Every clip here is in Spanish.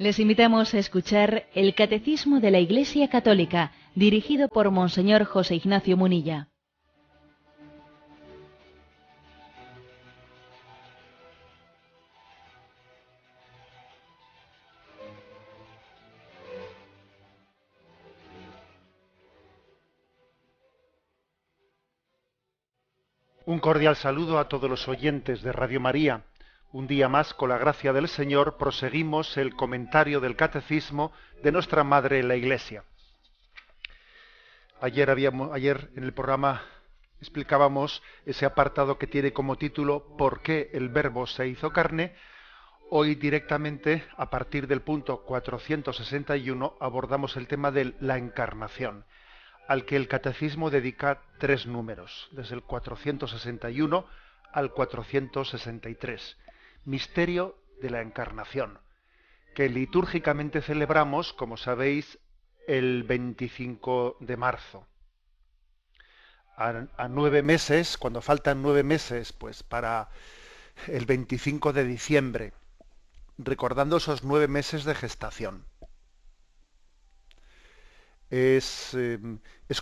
Les invitamos a escuchar el Catecismo de la Iglesia Católica, dirigido por Monseñor José Ignacio Munilla. Un cordial saludo a todos los oyentes de Radio María. Un día más, con la gracia del Señor, proseguimos el comentario del Catecismo de nuestra Madre la Iglesia. Ayer en el programa explicábamos ese apartado que tiene como título ¿Por qué el Verbo se hizo carne? Hoy directamente, a partir del punto 461, abordamos el tema de la encarnación, al que el Catecismo dedica 3 números, desde el 461 al 463. Misterio de la Encarnación, que litúrgicamente celebramos, como sabéis, el 25 de marzo. A 9 meses, cuando faltan 9 meses, pues para el 25 de diciembre, recordando esos 9 meses de gestación. Es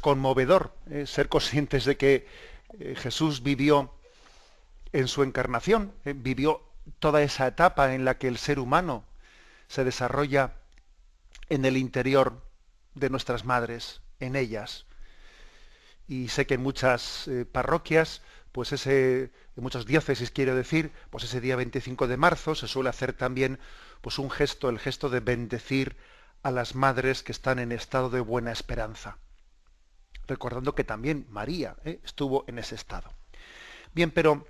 conmovedor ser conscientes de que Jesús vivió en su encarnación, vivió toda esa etapa en la que el ser humano se desarrolla en el interior de nuestras madres, en ellas. Y sé que en muchas parroquias, pues en muchas diócesis quiero decir, pues ese día 25 de marzo se suele hacer también pues un gesto, el gesto de bendecir a las madres que están en estado de buena esperanza. Recordando que también María estuvo en ese estado. Bien, pero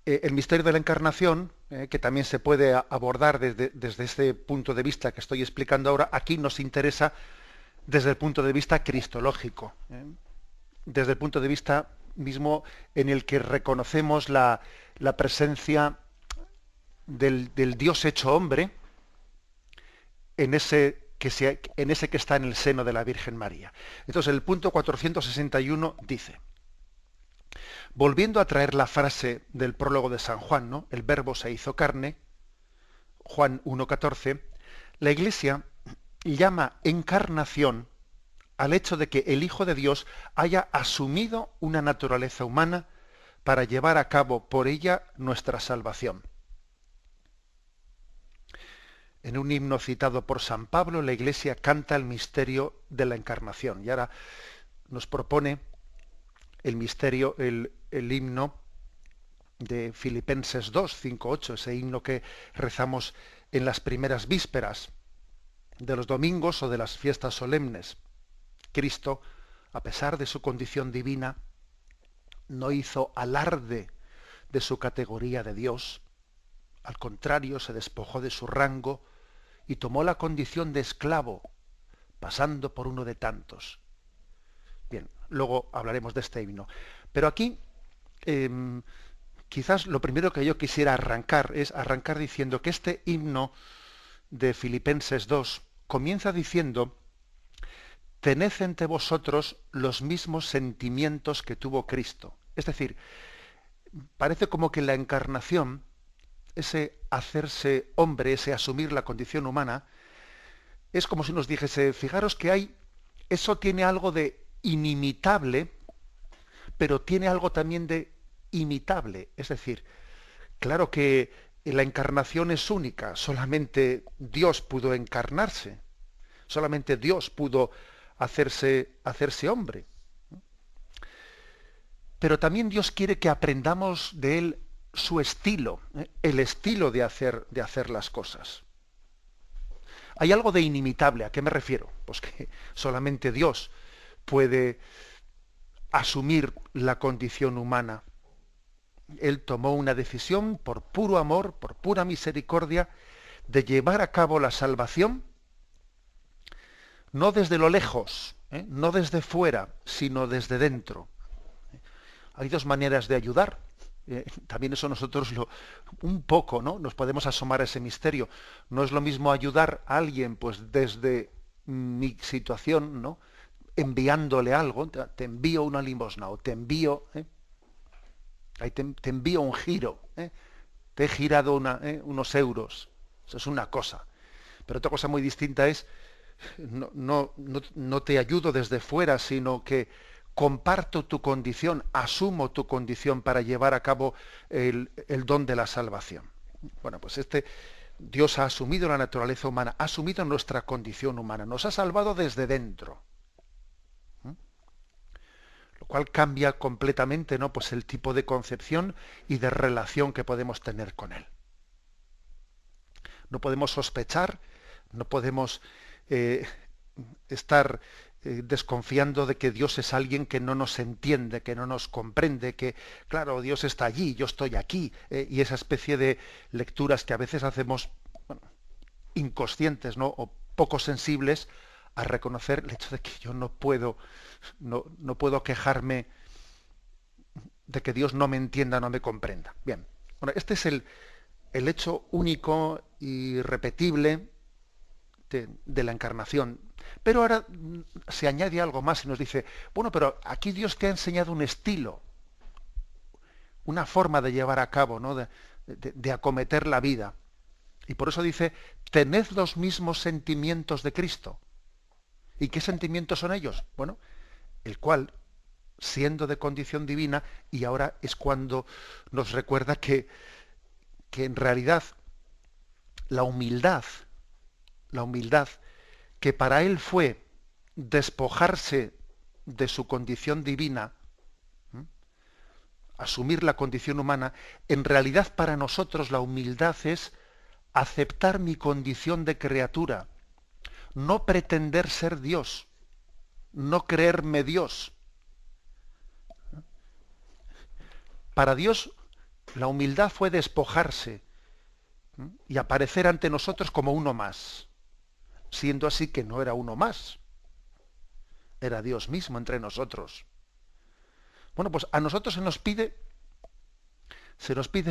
el misterio de la encarnación, que también se puede abordar desde este punto de vista que estoy explicando ahora, aquí nos interesa desde el punto de vista cristológico, desde el punto de vista mismo en el que reconocemos la presencia del Dios hecho hombre en ese que está en el seno de la Virgen María. Entonces el punto 461 dice: volviendo a traer la frase del prólogo de San Juan, ¿no? El Verbo se hizo carne, Juan 1,14, la Iglesia llama encarnación al hecho de que el Hijo de Dios haya asumido una naturaleza humana para llevar a cabo por ella nuestra salvación. En un himno citado por San Pablo, la Iglesia canta el misterio de la encarnación. Y ahora nos propone el misterio, el himno de Filipenses 2, 5, 8, ese himno que rezamos en las primeras vísperas de los domingos o de las fiestas solemnes. Cristo, a pesar de su condición divina, no hizo alarde de su categoría de Dios. Al contrario, se despojó de su rango y tomó la condición de esclavo, pasando por uno de tantos. Bien, luego hablaremos de este himno. Pero aquí, quizás lo primero que yo quisiera arrancar diciendo que este himno de Filipenses 2 comienza diciendo: tened entre vosotros los mismos sentimientos que tuvo Cristo. Es decir, parece como que la encarnación, ese hacerse hombre, ese asumir la condición humana, es como si nos dijese, fijaros que eso tiene algo de inimitable, pero tiene algo también de imitable. Es decir, claro que la encarnación es única, solamente Dios pudo encarnarse, solamente Dios pudo hacerse hombre. Pero también Dios quiere que aprendamos de Él su estilo, el estilo de hacer las cosas. Hay algo de inimitable. ¿A qué me refiero? Pues que solamente Dios puede asumir la condición humana. Él tomó una decisión por puro amor, por pura misericordia, de llevar a cabo la salvación, no desde lo lejos, no desde fuera, sino desde dentro. Hay dos maneras de ayudar. También eso nosotros un poco, ¿no? Nos podemos asomar a ese misterio. No es lo mismo ayudar a alguien pues desde mi situación, ¿no? Enviándole algo, te envío una limosna o te envío, ahí te envío un giro, te he girado unos euros. Eso es una cosa. Pero otra cosa muy distinta es, no te ayudo desde fuera, sino que comparto tu condición, asumo tu condición para llevar a cabo el don de la salvación. Bueno, pues Dios ha asumido la naturaleza humana, ha asumido nuestra condición humana, nos ha salvado desde dentro. Lo cual cambia completamente, ¿no? Pues el tipo de concepción y de relación que podemos tener con Él. No podemos sospechar, no podemos estar desconfiando de que Dios es alguien que no nos entiende, que no nos comprende, que, claro, Dios está allí, yo estoy aquí, y esa especie de lecturas que a veces hacemos, bueno, inconscientes, ¿no? O poco sensibles a reconocer el hecho de que yo no puedo quejarme de que Dios no me entienda, no me comprenda. Bien, bueno, este es el hecho único y repetible de la encarnación. Pero ahora se añade algo más y nos dice, bueno, pero aquí Dios te ha enseñado un estilo, una forma de llevar a cabo, ¿no? de acometer la vida. Y por eso dice, tened los mismos sentimientos de Cristo. ¿Y qué sentimientos son ellos? Bueno, el cual, siendo de condición divina, y ahora es cuando nos recuerda que en realidad la humildad, que para él fue despojarse de su condición divina, asumir la condición humana, en realidad para nosotros la humildad es aceptar mi condición de criatura, no pretender ser Dios, no creerme Dios. Para Dios la humildad fue despojarse y aparecer ante nosotros como uno más, siendo así que no era uno más, era Dios mismo entre nosotros. Bueno, pues a nosotros se nos pide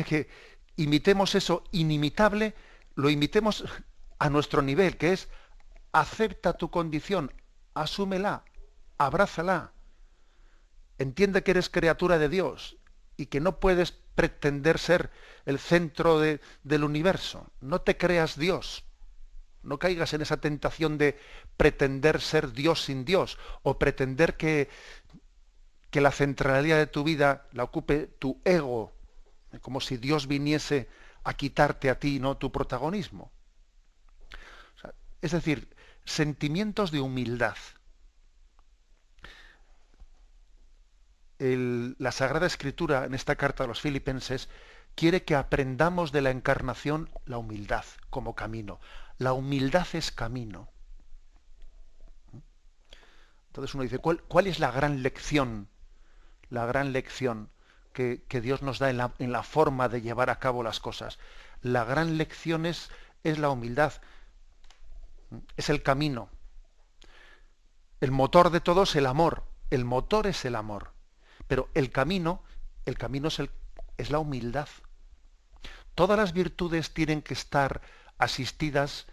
que imitemos eso inimitable, lo imitemos a nuestro nivel, que es acepta tu condición, asúmela, abrázala, entiende que eres criatura de Dios y que no puedes pretender ser el centro del universo. No te creas Dios. No caigas en esa tentación de pretender ser Dios sin Dios o pretender que la centralidad de tu vida la ocupe tu ego, como si Dios viniese a quitarte a ti, ¿no?, tu protagonismo. O sea, es decir, sentimientos de humildad. La Sagrada Escritura, en esta carta a los Filipenses, quiere que aprendamos de la encarnación la humildad como camino. La humildad es camino. Entonces uno dice, ¿cuál es la gran lección? La gran lección que Dios nos da en la forma de llevar a cabo las cosas. La gran lección es la humildad. Es el camino. El motor de todo es el amor. El motor es el amor. Pero el camino es la humildad. Todas las virtudes tienen que estar asistidas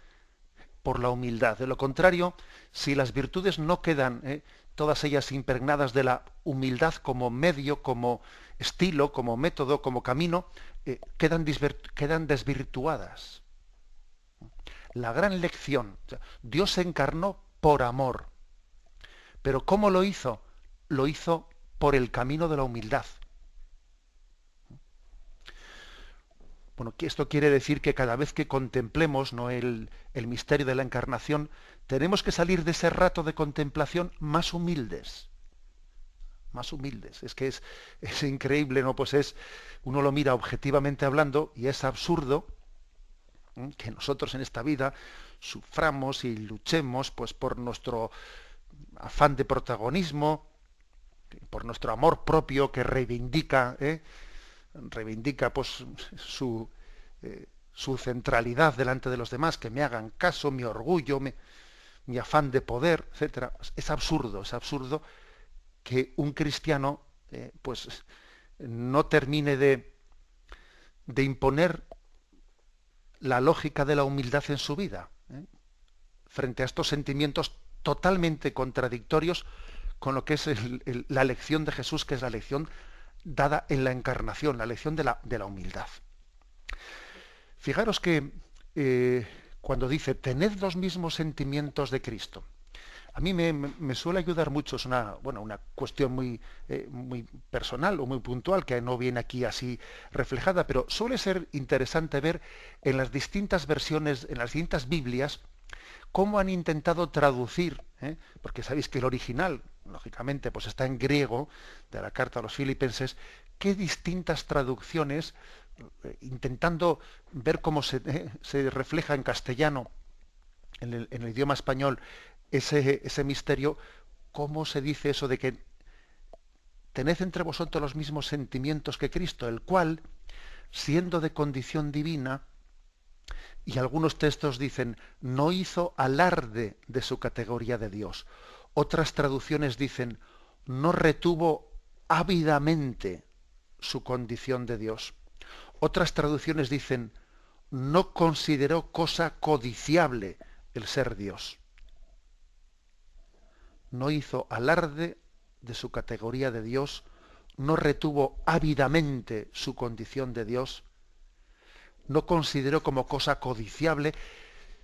por la humildad. De lo contrario, si las virtudes no quedan, todas ellas impregnadas de la humildad como medio, como estilo, como método, como camino, quedan desvirtuadas. La gran lección, o sea, Dios se encarnó por amor. Pero ¿cómo lo hizo? Lo hizo por el camino de la humildad. Bueno, esto quiere decir que cada vez que contemplemos, ¿no?, el misterio de la encarnación, tenemos que salir de ese rato de contemplación más humildes. Más humildes. Es que es increíble, ¿no? Pues uno lo mira objetivamente hablando y es absurdo que nosotros en esta vida suframos y luchemos pues por nuestro afán de protagonismo, por nuestro amor propio que reivindica pues su centralidad delante de los demás, que me hagan caso, mi orgullo, mi afán de poder, etcétera. Es absurdo que un cristiano pues no termine de imponer la lógica de la humildad en su vida, frente a estos sentimientos totalmente contradictorios con lo que es la lección de Jesús, que es la lección dada en la encarnación, la lección de la humildad. Fijaros que cuando dice, tened los mismos sentimientos de Cristo. A mí me suele ayudar mucho, es una cuestión muy personal o muy puntual, que no viene aquí así reflejada, pero suele ser interesante ver en las distintas versiones, en las distintas Biblias, cómo han intentado traducir, porque sabéis que el original, lógicamente, pues está en griego, de la carta a los Filipenses, qué distintas traducciones, intentando ver cómo se refleja en castellano, en el idioma español, ese misterio, cómo se dice eso de que tened entre vosotros los mismos sentimientos que Cristo, el cual, siendo de condición divina, y algunos textos dicen, no hizo alarde de su categoría de Dios. Otras traducciones dicen, no retuvo ávidamente su condición de Dios. Otras traducciones dicen, no consideró cosa codiciable el ser Dios. No hizo alarde de su categoría de Dios, no retuvo ávidamente su condición de Dios, no consideró como cosa codiciable.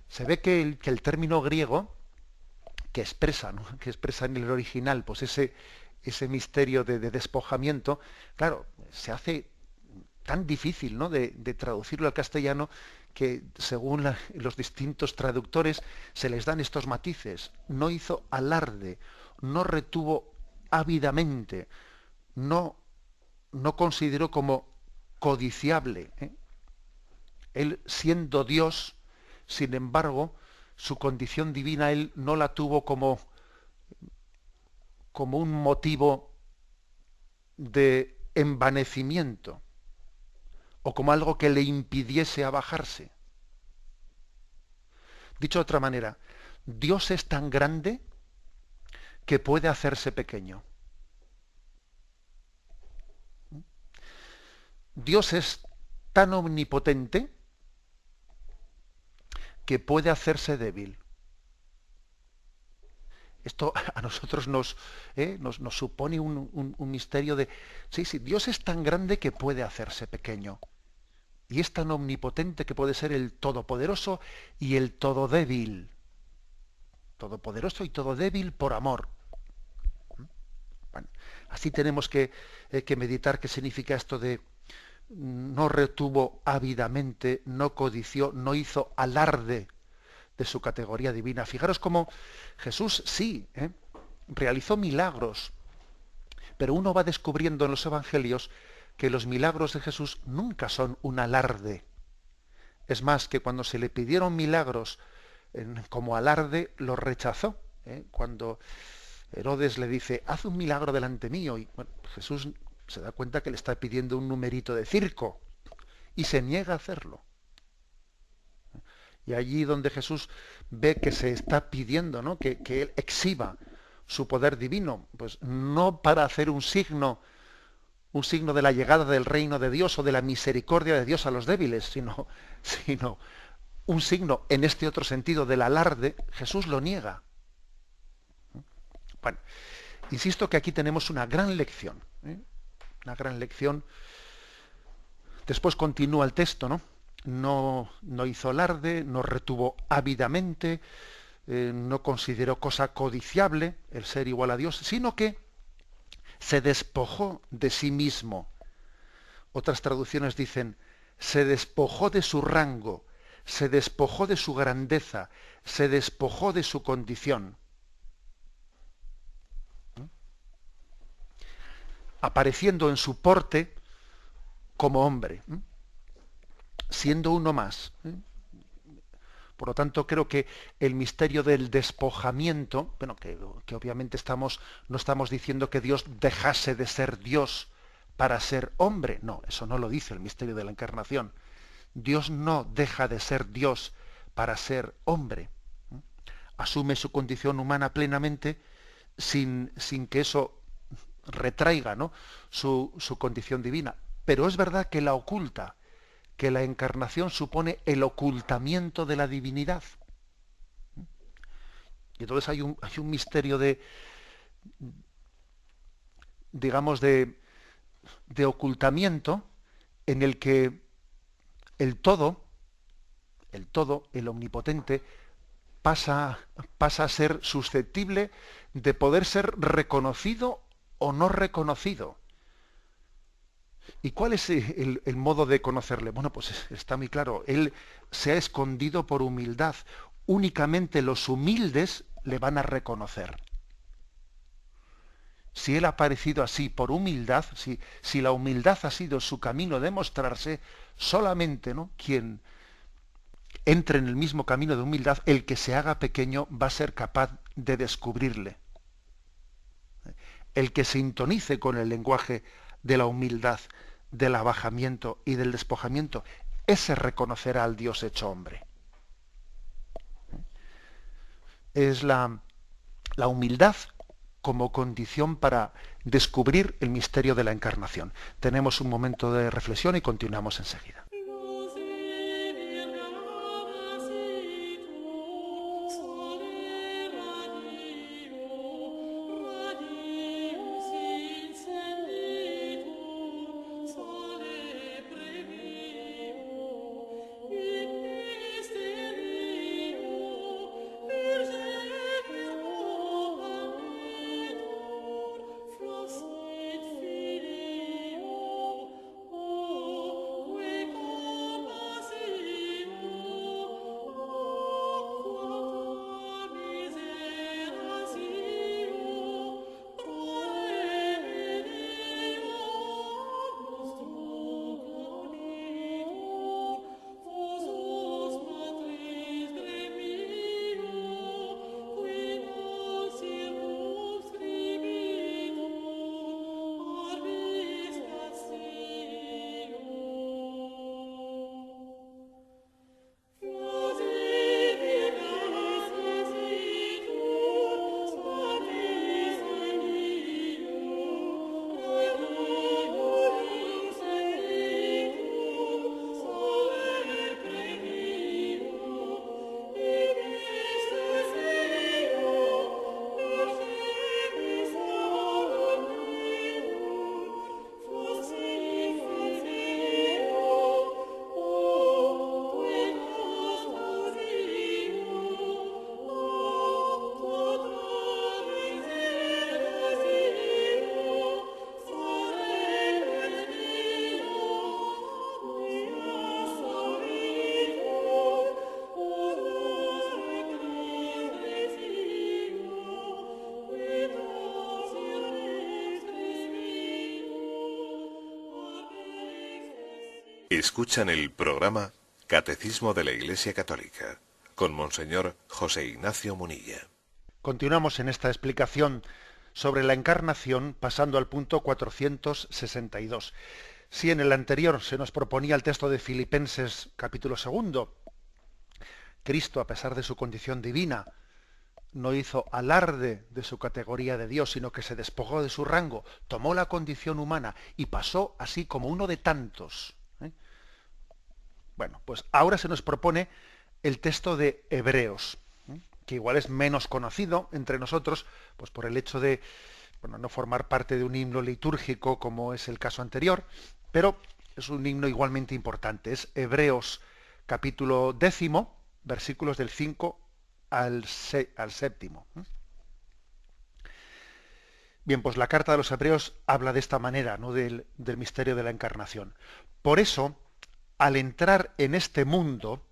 Se ve que el término griego que expresa, ¿no?, que expresa en el original, pues ese misterio de despojamiento, claro, se hace tan difícil, ¿no?, de traducirlo al castellano, que según los distintos traductores se les dan estos matices. No hizo alarde, no retuvo ávidamente, no consideró como codiciable. Él, siendo Dios, sin embargo, su condición divina él no la tuvo como un motivo de envanecimiento o como algo que le impidiese abajarse. Dicho de otra manera, Dios es tan grande que puede hacerse pequeño. Dios es tan omnipotente que puede hacerse débil. Esto a nosotros nos supone un misterio de, sí, Dios es tan grande que puede hacerse pequeño. Y es tan omnipotente que puede ser el todopoderoso y el todo débil. Todopoderoso y todo débil por amor. Bueno, así tenemos que meditar qué significa esto de no retuvo ávidamente, no codició, no hizo alarde de su categoría divina. Fijaros cómo Jesús sí realizó milagros, pero uno va descubriendo en los evangelios que los milagros de Jesús nunca son un alarde. Es más, que cuando se le pidieron milagros como alarde, los rechazó. Cuando Herodes le dice, haz un milagro delante mío, y bueno, Jesús se da cuenta que le está pidiendo un numerito de circo y se niega a hacerlo. Y allí donde Jesús ve que se está pidiendo, ¿no?, que él exhiba su poder divino, pues no para hacer un signo de la llegada del reino de Dios o de la misericordia de Dios a los débiles, sino un signo en este otro sentido del alarde, Jesús lo niega. Bueno, insisto que aquí tenemos una gran lección, una gran lección. Después continúa el texto, ¿no? No hizo alarde, no retuvo ávidamente, no consideró cosa codiciable el ser igual a Dios, sino que se despojó de sí mismo. Otras traducciones dicen, se despojó de su rango, se despojó de su grandeza, se despojó de su condición. Apareciendo en su porte como hombre, siendo uno más. Por lo tanto, creo que el misterio del despojamiento, bueno, que obviamente no estamos diciendo que Dios dejase de ser Dios para ser hombre. No, eso no lo dice el misterio de la encarnación. Dios no deja de ser Dios para ser hombre. Asume su condición humana plenamente sin que eso retraiga, ¿no?, su condición divina. Pero es verdad que la oculta, que la encarnación supone el ocultamiento de la divinidad. Y entonces hay un misterio digamos, de ocultamiento en el que el todo el todo, el omnipotente, pasa a ser susceptible de poder ser reconocido o no reconocido. ¿Y cuál es el modo de conocerle? Bueno, pues está muy claro. Él se ha escondido por humildad. Únicamente los humildes le van a reconocer. Si él ha aparecido así por humildad, si la humildad ha sido su camino de mostrarse, solamente, ¿no?, quien entre en el mismo camino de humildad, el que se haga pequeño va a ser capaz de descubrirle. El que sintonice con el lenguaje de la humildad, del abajamiento y del despojamiento, ese reconocerá al Dios hecho hombre. Es la humildad como condición para descubrir el misterio de la encarnación. Tenemos un momento de reflexión y continuamos enseguida. Escuchan el programa Catecismo de la Iglesia Católica con Monseñor José Ignacio Munilla. Continuamos en esta explicación sobre la encarnación, pasando al punto 462. Si en el anterior se nos proponía el texto de Filipenses capítulo 2, Cristo, a pesar de su condición divina, no hizo alarde de su categoría de Dios, sino que se despojó de su rango, tomó la condición humana y pasó así como uno de tantos. Bueno, pues ahora se nos propone el texto de Hebreos, que igual es menos conocido entre nosotros, pues por el hecho de, bueno, no formar parte de un himno litúrgico como es el caso anterior, pero es un himno igualmente importante. Es Hebreos capítulo 10, versículos del 5 al 7. Bien, pues la carta de los Hebreos habla de esta manera, ¿no?, del misterio de la encarnación. Por eso, al entrar en este mundo,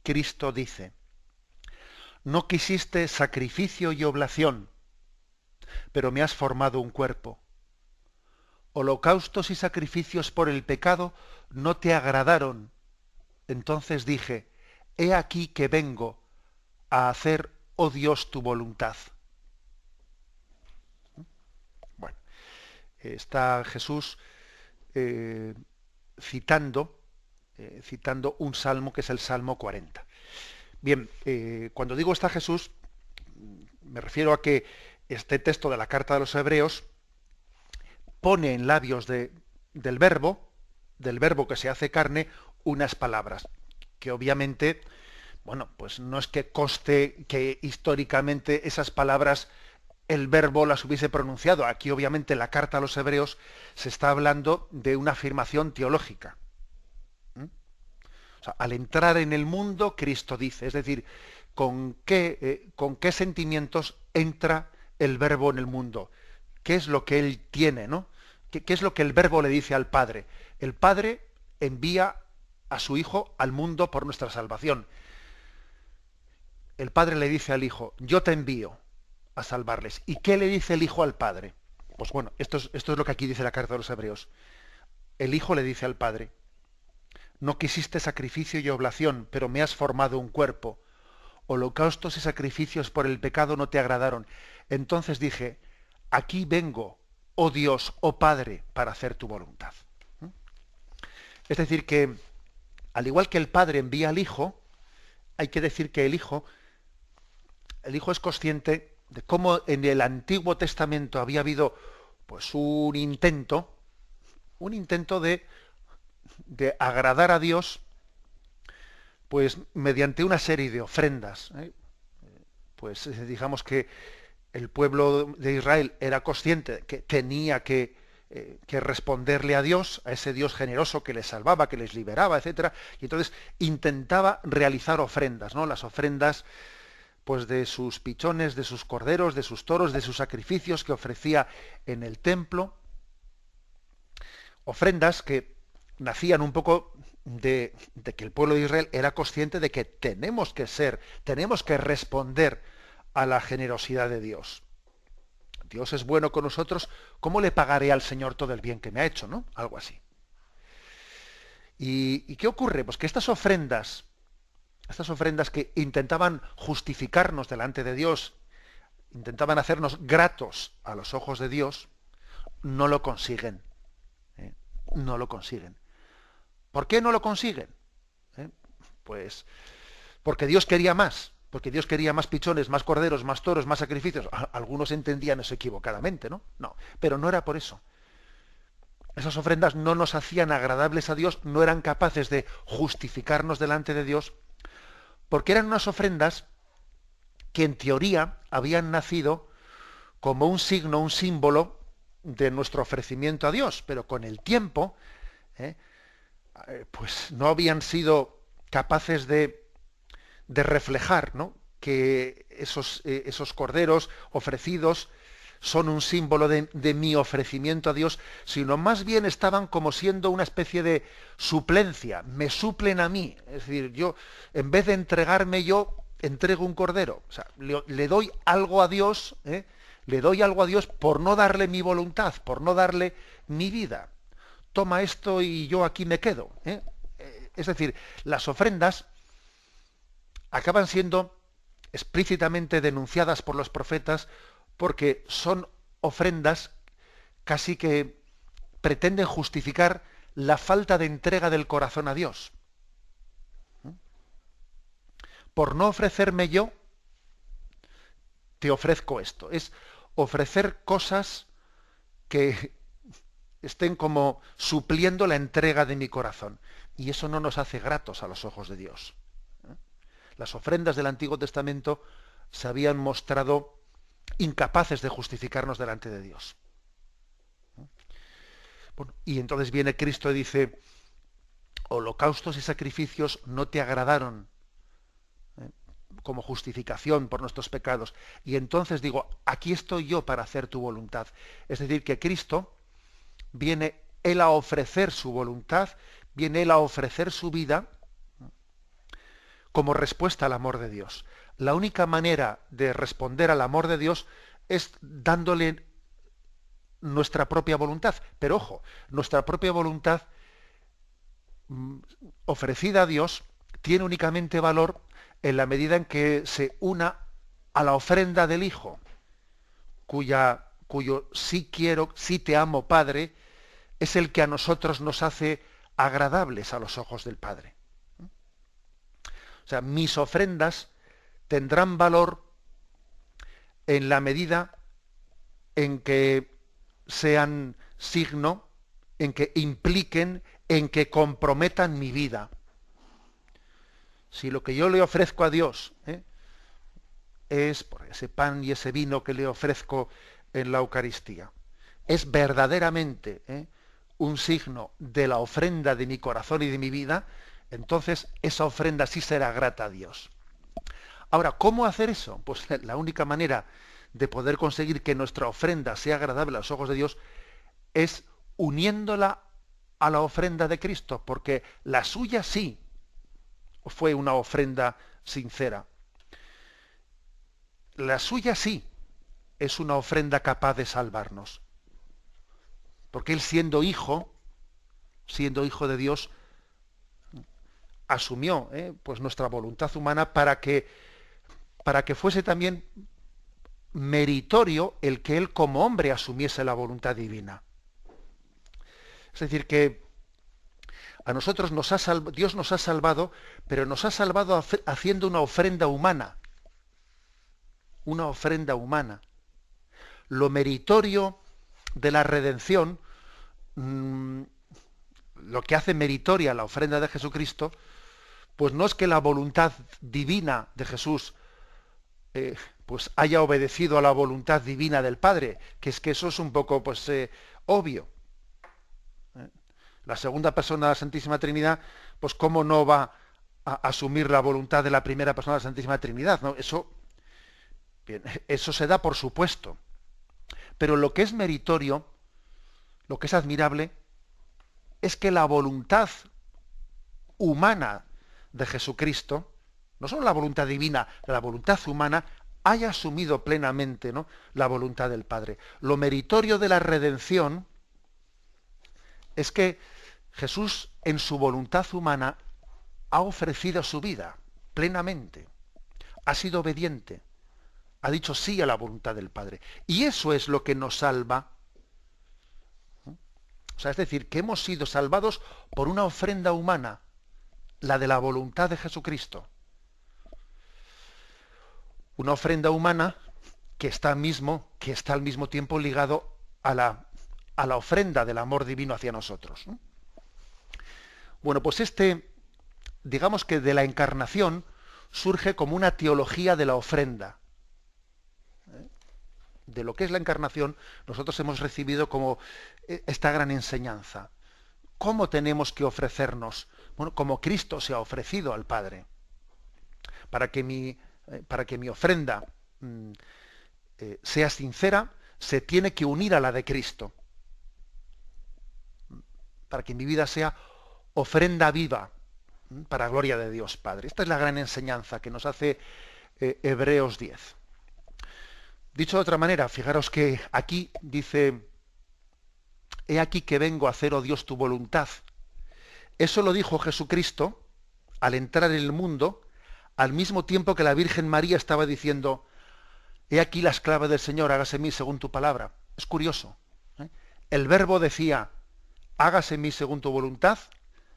Cristo dice: no quisiste sacrificio y oblación, pero me has formado un cuerpo. Holocaustos y sacrificios por el pecado no te agradaron. Entonces dije: he aquí que vengo a hacer, oh Dios, tu voluntad. Bueno, está Jesús citando un salmo que es el Salmo 40. Bien, cuando digo está Jesús, me refiero a que este texto de la carta de los Hebreos pone en labios del verbo que se hace carne, unas palabras, que obviamente, bueno, pues no es que conste que históricamente esas palabras el verbo las hubiese pronunciado. Aquí obviamente la carta a los Hebreos se está hablando de una afirmación teológica. O sea, al entrar en el mundo, Cristo dice, es decir, con qué sentimientos entra el Verbo en el mundo, qué es lo que él tiene, ¿no? ¿Qué es lo que el Verbo le dice al Padre? El Padre envía a su Hijo al mundo por nuestra salvación. El Padre le dice al Hijo, yo te envío a salvarles. ¿Y qué le dice el Hijo al Padre? Pues bueno, esto es lo que aquí dice la carta de los Hebreos. El Hijo le dice al Padre, no quisiste sacrificio y oblación, pero me has formado un cuerpo. Holocaustos y sacrificios por el pecado no te agradaron. Entonces dije, aquí vengo, oh Dios, oh Padre, para hacer tu voluntad. Es decir que, al igual que el Padre envía al Hijo, hay que decir que el Hijo es consciente de cómo en el Antiguo Testamento había habido pues un intento de agradar a Dios, pues mediante una serie de ofrendas. Pues digamos que el pueblo de Israel era consciente de que tenía que responderle a Dios, a ese Dios generoso que les salvaba, que les liberaba, etcétera, y entonces intentaba realizar ofrendas, ¿no? Las ofrendas pues de sus pichones, de sus corderos, de sus toros, de sus sacrificios que ofrecía en el templo, ofrendas que nacían un poco de que el pueblo de Israel era consciente de que tenemos que responder a la generosidad de Dios. Dios es bueno con nosotros, ¿cómo le pagaré al Señor todo el bien que me ha hecho, ¿no? Algo así. ¿Y qué ocurre? Pues que estas ofrendas que intentaban justificarnos delante de Dios, intentaban hacernos gratos a los ojos de Dios, no lo consiguen. No lo consiguen. ¿Por qué no lo consiguen? Pues porque Dios quería más. Porque Dios quería más pichones, más corderos, más toros, más sacrificios. Algunos entendían eso equivocadamente, ¿no? No, pero no era por eso. Esas ofrendas no nos hacían agradables a Dios, no eran capaces de justificarnos delante de Dios, porque eran unas ofrendas que en teoría habían nacido como un signo, un símbolo de nuestro ofrecimiento a Dios, pero con el tiempo, pues no habían sido capaces de reflejar, ¿no?, que esos corderos ofrecidos son un símbolo de mi ofrecimiento a Dios, sino más bien estaban como siendo una especie de suplencia, me suplen a mí. Es decir, yo, en vez de entregarme yo, entrego un cordero. O sea, le doy algo a Dios, le doy algo a Dios por no darle mi voluntad, por no darle mi vida. Toma esto y yo aquí me quedo. Es decir, las ofrendas acaban siendo explícitamente denunciadas por los profetas porque son ofrendas casi que pretenden justificar la falta de entrega del corazón a Dios. Por no ofrecerme yo, te ofrezco esto. Es ofrecer cosas que estén como supliendo la entrega de mi corazón. Y eso no nos hace gratos a los ojos de Dios. Las ofrendas del Antiguo Testamento se habían mostrado incapaces de justificarnos delante de Dios. Bueno, y entonces viene Cristo y dice, holocaustos y sacrificios no te agradaron como justificación por nuestros pecados. Y entonces digo, aquí estoy yo para hacer tu voluntad. Es decir, que Cristo viene Él a ofrecer su voluntad, viene Él a ofrecer su vida como respuesta al amor de Dios. La única manera de responder al amor de Dios es dándole nuestra propia voluntad. Pero ojo, nuestra propia voluntad ofrecida a Dios tiene únicamente valor en la medida en que se una a la ofrenda del Hijo, cuyo sí quiero, sí te amo, Padre, es el que a nosotros nos hace agradables a los ojos del Padre. O sea, mis ofrendas tendrán valor en la medida en que sean signo, en que impliquen, en que comprometan mi vida. Si lo que yo le ofrezco a Dios es por ese pan y ese vino que le ofrezco en la Eucaristía, es verdaderamente un signo de la ofrenda de mi corazón y de mi vida, entonces esa ofrenda sí será grata a Dios. Ahora, ¿cómo hacer eso? Pues la única manera de poder conseguir que nuestra ofrenda sea agradable a los ojos de Dios es uniéndola a la ofrenda de Cristo, porque la suya sí fue una ofrenda sincera. La suya sí es una ofrenda capaz de salvarnos. Porque él siendo hijo de Dios, asumió pues nuestra voluntad humana para que fuese también meritorio el que él como hombre asumiese la voluntad divina. Es decir, que a nosotros Dios nos ha salvado, pero nos ha salvado haciendo una ofrenda humana. Una ofrenda humana. Lo meritorio de la redención, lo que hace meritoria la ofrenda de Jesucristo, pues no es que la voluntad divina de Jesús pues haya obedecido a la voluntad divina del Padre, que es que eso es un poco pues obvio. La segunda persona de la Santísima Trinidad, pues cómo no va a asumir la voluntad de la primera persona de la Santísima Trinidad, ¿no? Eso se da por supuesto. Pero lo que es meritorio, lo que es admirable, es que la voluntad humana de Jesucristo, no solo la voluntad divina, la voluntad humana, haya asumido plenamente, ¿no?, la voluntad del Padre. Lo meritorio de la redención es que Jesús, en su voluntad humana, ha ofrecido su vida plenamente, ha sido obediente, ha dicho sí a la voluntad del Padre. Y eso es lo que nos salva. O sea, es decir, que hemos sido salvados por una ofrenda humana, la de la voluntad de Jesucristo. Una ofrenda humana que está al mismo tiempo ligado a la ofrenda del amor divino hacia nosotros, ¿no? Bueno, pues digamos que de la encarnación surge como una teología de la ofrenda. De lo que es la encarnación, nosotros hemos recibido como esta gran enseñanza. ¿Cómo tenemos que ofrecernos? Bueno, como Cristo se ha ofrecido al Padre. Para que mi ofrenda sea sincera, se tiene que unir a la de Cristo. Para que mi vida sea ofrenda viva para gloria de Dios Padre. Esta es la gran enseñanza que nos hace Hebreos 10. Dicho de otra manera, fijaros que aquí dice: he aquí que vengo a hacer, oh Dios, tu voluntad. Eso lo dijo Jesucristo al entrar en el mundo, al mismo tiempo que la Virgen María estaba diciendo: he aquí la esclava del Señor, hágase en mí según tu palabra. Es curioso, ¿eh? El Verbo decía: hágase en mí según tu voluntad,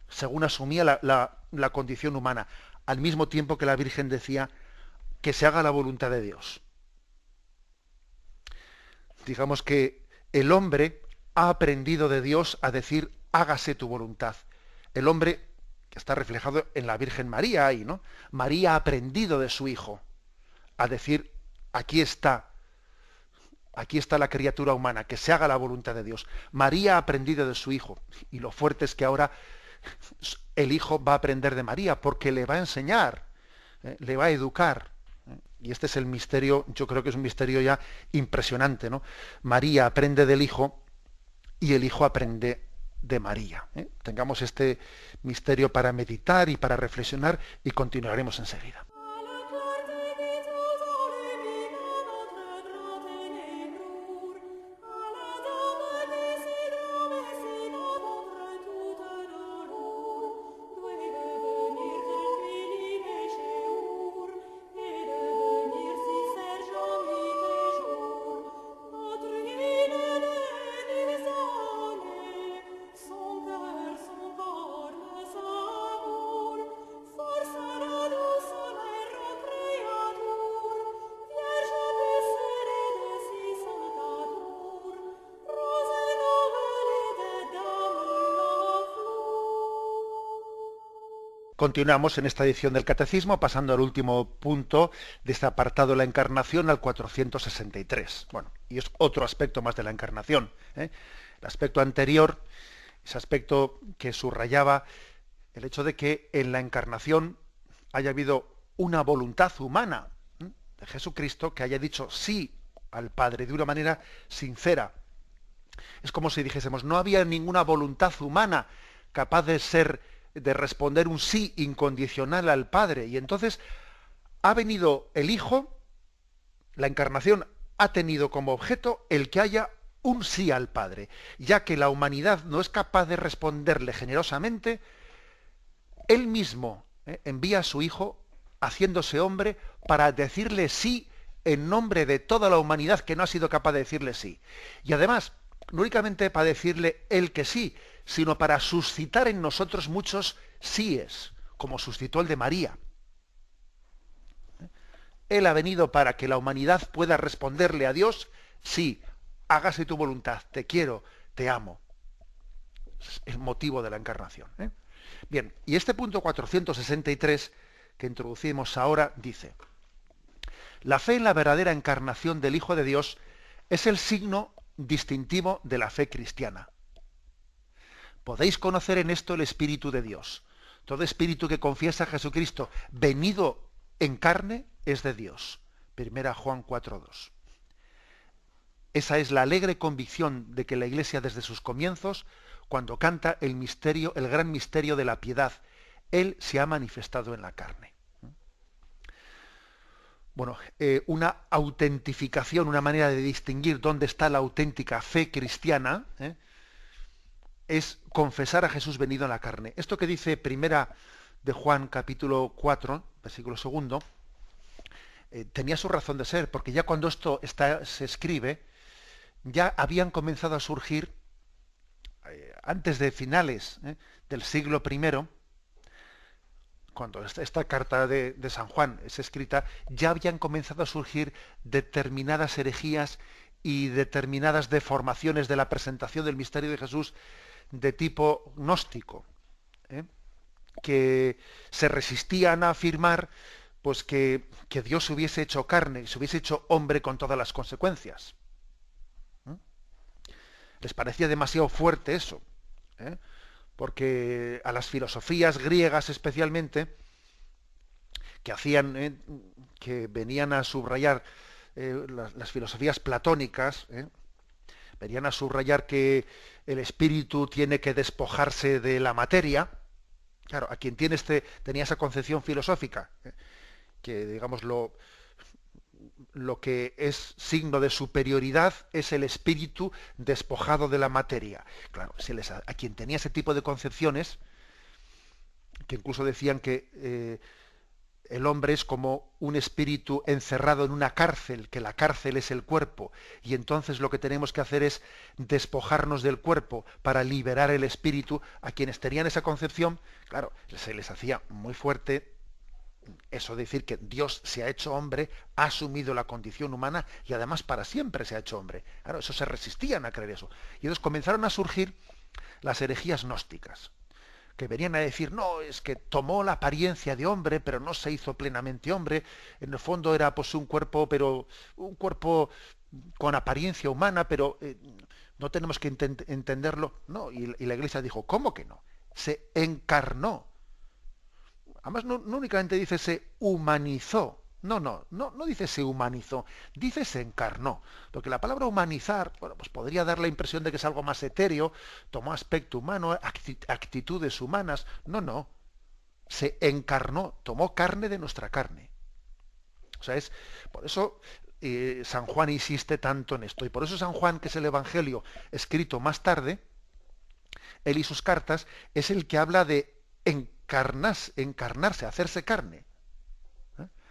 según asumía la condición humana, al mismo tiempo que la Virgen decía: que se haga la voluntad de Dios. Digamos que el hombre ha aprendido de Dios a decir: hágase tu voluntad. El hombre, que está reflejado en la Virgen María ahí, ¿no? María ha aprendido de su hijo a decir: aquí está la criatura humana, que se haga la voluntad de Dios. María ha aprendido de su hijo, y lo fuerte es que ahora el hijo va a aprender de María, porque le va a enseñar, le va a educar. Y este es el misterio, yo creo que es un misterio ya impresionante, ¿no? María aprende del hijo y el hijo aprende de María. Tengamos este misterio para meditar y para reflexionar, y continuaremos enseguida. Continuamos en esta edición del Catecismo, pasando al último punto de este apartado de la Encarnación, al 463. Bueno, y es otro aspecto más de la Encarnación, ¿eh? El aspecto anterior, ese aspecto que subrayaba el hecho de que en la encarnación haya habido una voluntad humana de Jesucristo que haya dicho sí al Padre de una manera sincera. Es como si dijésemos, no había ninguna voluntad humana capaz de responder un sí incondicional al Padre. Y entonces ha venido el Hijo, la encarnación ha tenido como objeto el que haya un sí al Padre. Ya que la humanidad no es capaz de responderle generosamente, Él mismo envía a su Hijo, haciéndose hombre, para decirle sí en nombre de toda la humanidad que no ha sido capaz de decirle sí. Y además, no únicamente para decirle Él que sí, sino para suscitar en nosotros muchos síes, como suscitó el de María. Él ha venido para que la humanidad pueda responderle a Dios, sí, hágase tu voluntad, te quiero, te amo. Es el motivo de la encarnación. Bien, y este punto 463 que introducimos ahora dice: la fe en la verdadera encarnación del Hijo de Dios es el signo distintivo de la fe cristiana. Podéis conocer en esto el Espíritu de Dios. Todo espíritu que confiesa a Jesucristo venido en carne es de Dios. 1 Juan 4:2. Esa es la alegre convicción de que la Iglesia desde sus comienzos, cuando canta el misterio, el gran misterio de la piedad, Él se ha manifestado en la carne. Bueno, una autentificación, una manera de distinguir dónde está la auténtica fe cristiana, es confesar a Jesús venido en la carne. Esto que dice primera de Juan capítulo 4, versículo 2, tenía su razón de ser, porque ya cuando esto se escribe, ya habían comenzado a surgir, antes de finales del siglo I, cuando esta carta de San Juan es escrita, ya habían comenzado a surgir determinadas herejías y determinadas deformaciones de la presentación del misterio de Jesús de tipo gnóstico, que se resistían a afirmar pues que Dios se hubiese hecho carne, se hubiese hecho hombre con todas las consecuencias. Les parecía demasiado fuerte eso, porque a las filosofías griegas especialmente, que hacían, que venían a subrayar las filosofías platónicas, venían a subrayar que el espíritu tiene que despojarse de la materia. Claro, a quien tenía esa concepción filosófica, que digamos lo que es signo de superioridad es el espíritu despojado de la materia. Claro, a quien tenía ese tipo de concepciones, que incluso decían que el hombre es como un espíritu encerrado en una cárcel, que la cárcel es el cuerpo, y entonces lo que tenemos que hacer es despojarnos del cuerpo para liberar el espíritu. A quienes tenían esa concepción, claro, se les hacía muy fuerte eso de decir que Dios se ha hecho hombre, ha asumido la condición humana y además para siempre se ha hecho hombre. Claro, eso se resistían a creer eso. Y entonces comenzaron a surgir las herejías gnósticas, que venían a decir, no, es que tomó la apariencia de hombre, pero no se hizo plenamente hombre. En el fondo era pues un cuerpo, pero un cuerpo con apariencia humana, pero no tenemos que entenderlo. No, y la Iglesia dijo, ¿cómo que no? Se encarnó. Además, no únicamente dice se humanizó. No dice se humanizó, dice se encarnó. Porque la palabra humanizar, bueno, pues podría dar la impresión de que es algo más etéreo, tomó aspecto humano, actitudes humanas. No. Se encarnó, tomó carne de nuestra carne. O sea, por eso San Juan insiste tanto en esto. Y por eso San Juan, que es el Evangelio escrito más tarde, él y sus cartas, es el que habla de encarnarse, hacerse carne.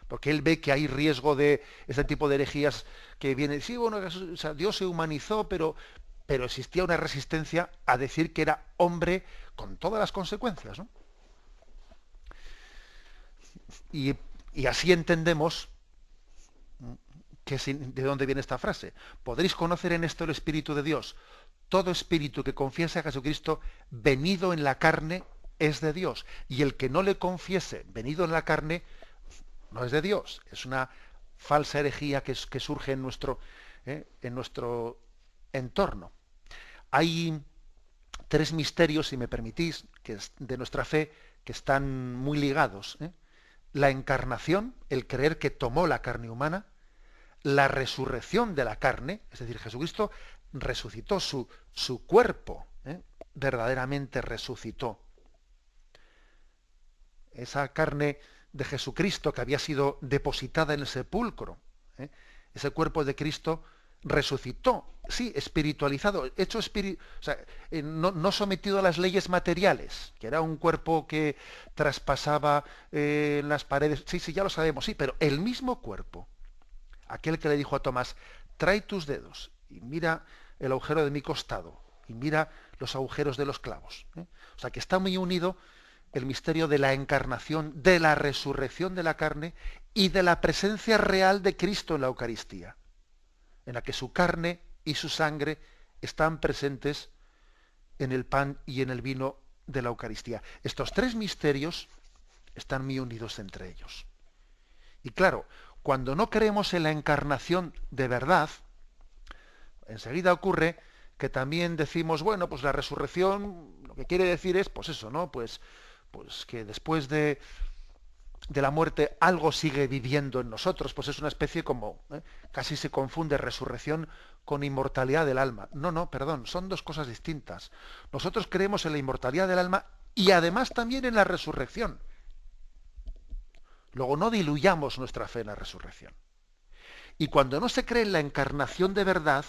Porque él ve que hay riesgo de este tipo de herejías que vienen, sí, bueno, o sea, Dios se humanizó, pero existía una resistencia a decir que era hombre con todas las consecuencias, ¿no? Y así entendemos de dónde viene esta frase. Podréis conocer en esto el Espíritu de Dios. Todo espíritu que confiese a Jesucristo venido en la carne es de Dios. Y el que no le confiese venido en la carne no es de Dios. Es una falsa herejía que surge en nuestro entorno. Hay tres misterios, si me permitís, que es de nuestra fe, que están muy ligados, ¿eh? La encarnación, el creer que tomó la carne humana, la resurrección de la carne, es decir, Jesucristo resucitó su cuerpo, ¿eh? Verdaderamente resucitó. Esa carne de Jesucristo que había sido depositada en el sepulcro, ¿eh? Ese cuerpo de Cristo resucitó, sí, espiritualizado, hecho o sea, no sometido a las leyes materiales, que era un cuerpo que traspasaba las paredes, sí, ya lo sabemos, sí, pero el mismo cuerpo, aquel que le dijo a Tomás, trae tus dedos y mira el agujero de mi costado y mira los agujeros de los clavos, ¿eh? O sea, que está muy unido el misterio de la encarnación, de la resurrección de la carne y de la presencia real de Cristo en la Eucaristía, en la que su carne y su sangre están presentes en el pan y en el vino de la Eucaristía. Estos tres misterios están muy unidos entre ellos. Y claro, cuando no creemos en la encarnación de verdad, enseguida ocurre que también decimos, bueno, pues la resurrección lo que quiere decir es, pues eso, ¿no? Pues que después de la muerte algo sigue viviendo en nosotros, pues es una especie como, casi se confunde resurrección con inmortalidad del alma. No, perdón, son dos cosas distintas. Nosotros creemos en la inmortalidad del alma y además también en la resurrección. Luego no diluyamos nuestra fe en la resurrección. Y cuando no se cree en la encarnación de verdad,